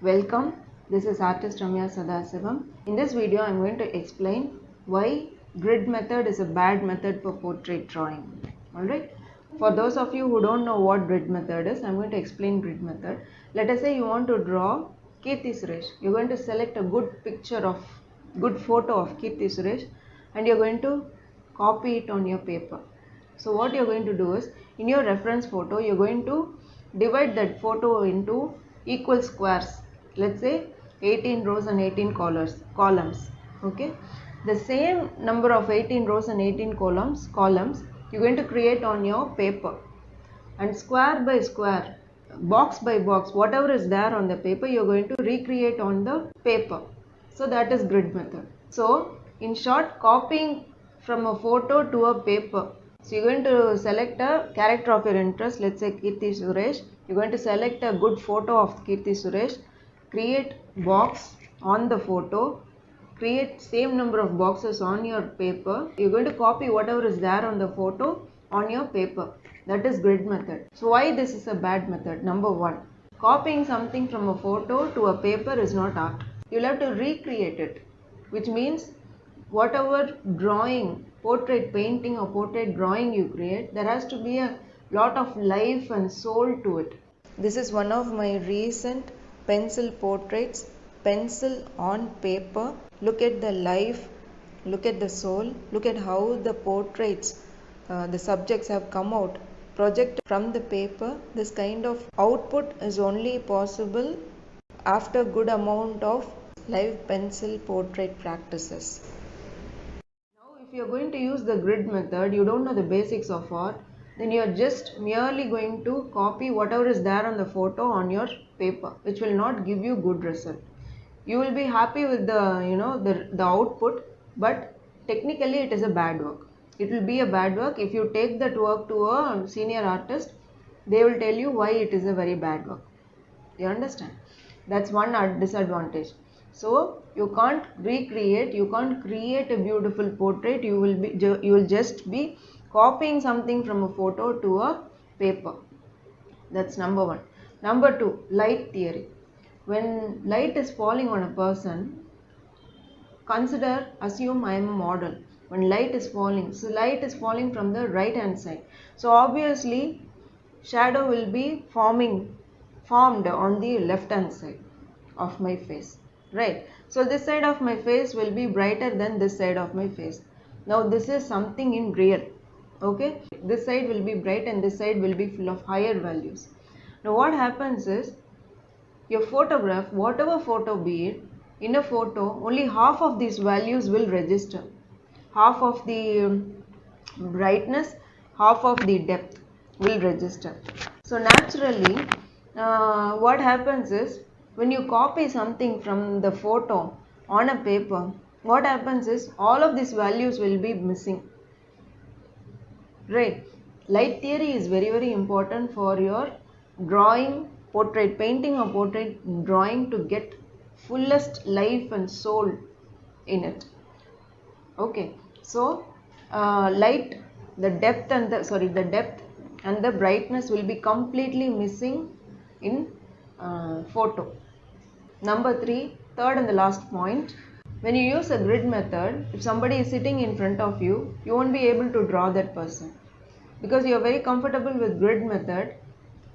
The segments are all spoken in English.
Welcome, this is artist Ramya Sadasivam. In this video, I am going to explain why grid method is a bad method for portrait drawing. Alright, for those of you who don't know what grid method is, I am going to explain grid method. Let us say you want to draw Kirti Suresh. You are going to select a good photo of Kirti Suresh and you are going to copy it on your paper. So what you are going to do is, in your reference photo, you are going to divide that photo into equal squares. Let's say 18 rows and 18 columns. Okay, the same number of 18 rows and 18 columns you're going to create on your paper, and square by square, box by box, whatever is there on the paper, you're going to recreate on the paper. So that is grid method. So in short, copying from a photo to a paper. So you're going to select a character of your interest, let's say Kirti Suresh. You're going to select a good photo of Kirti Suresh, create box on the photo, create same number of boxes on your paper. You're going to copy whatever is there on the photo on your paper. That is grid method. So why this is a bad method? Number one, copying something from a photo to a paper is not art. You'll have to recreate it, which means whatever drawing, portrait painting or portrait drawing you create, there has to be a lot of life and soul to it. This is one of my recent pencil portraits, pencil on paper. Look at the life, look at the soul, look at how the portraits, the subjects have come out, project from the paper. This kind of output is only possible after good amount of live pencil portrait practices. Now, if you are going to use the grid method, you don't know the basics of art, then you are just merely going to copy whatever is there on the photo on your paper, which will not give you good result. You will be happy with the output, but technically it is a bad work. It will be a bad work. If you take that work to a senior artist, they will tell you why it is a very bad work. You understand? That's one disadvantage. So you can't recreate, you can't create a beautiful portrait. You will just be copying something from a photo to a paper. That's number one. Number two, light theory. When light is falling on a person, assume I am a model. When light is falling, so light is falling from the right hand side. So obviously shadow will be formed on the left hand side of my face, right? So this side of my face will be brighter than this side of my face. Now this is something in real. Okay, this side will be bright and this side will be full of higher values. Now what happens is, your photograph, whatever photo be it, in a photo only half of these values will register. Half of the brightness, half of the depth will register. So naturally, what happens is, when you copy something from the photo on a paper, what happens is all of these values will be missing. Right. Light theory is very important for your drawing, portrait painting or portrait drawing, to get fullest life and soul in it. Okay. So light, the depth and the brightness will be completely missing in photo. Number three, third and the last point. When you use a grid method, if somebody is sitting in front of you, you won't be able to draw that person, because you are very comfortable with grid method,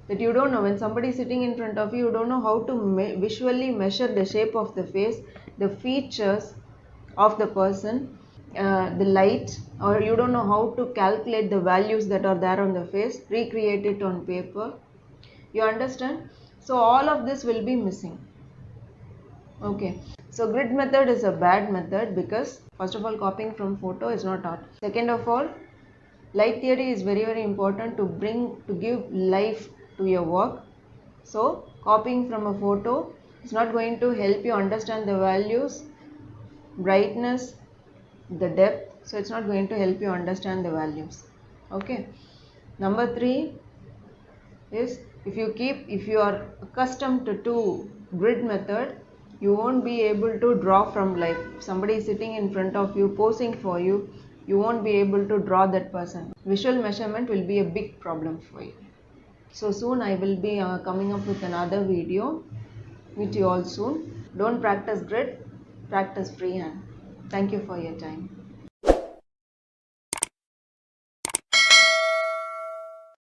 that you don't know, when somebody is sitting in front of you, you don't know how to visually measure the shape of the face, the features of the person, the light, or you don't know how to calculate the values that are there on the face, recreate it on paper. You understand? So all of this will be missing. Okay, so grid method is a bad method because, first of all, copying from photo is not art. Second of all, light theory is very important to give life to your work. So copying from a photo is not going to help you understand the values, brightness, the depth. So it's not going to help you understand the values. Okay. Number three is, if you are accustomed to grid method, you won't be able to draw from life. If somebody is sitting in front of you posing for you, you won't be able to draw that person. Visual measurement will be a big problem for you. So soon I will be coming up with another video. Meet you all soon. Don't practice grid, practice freehand. Thank you for your time.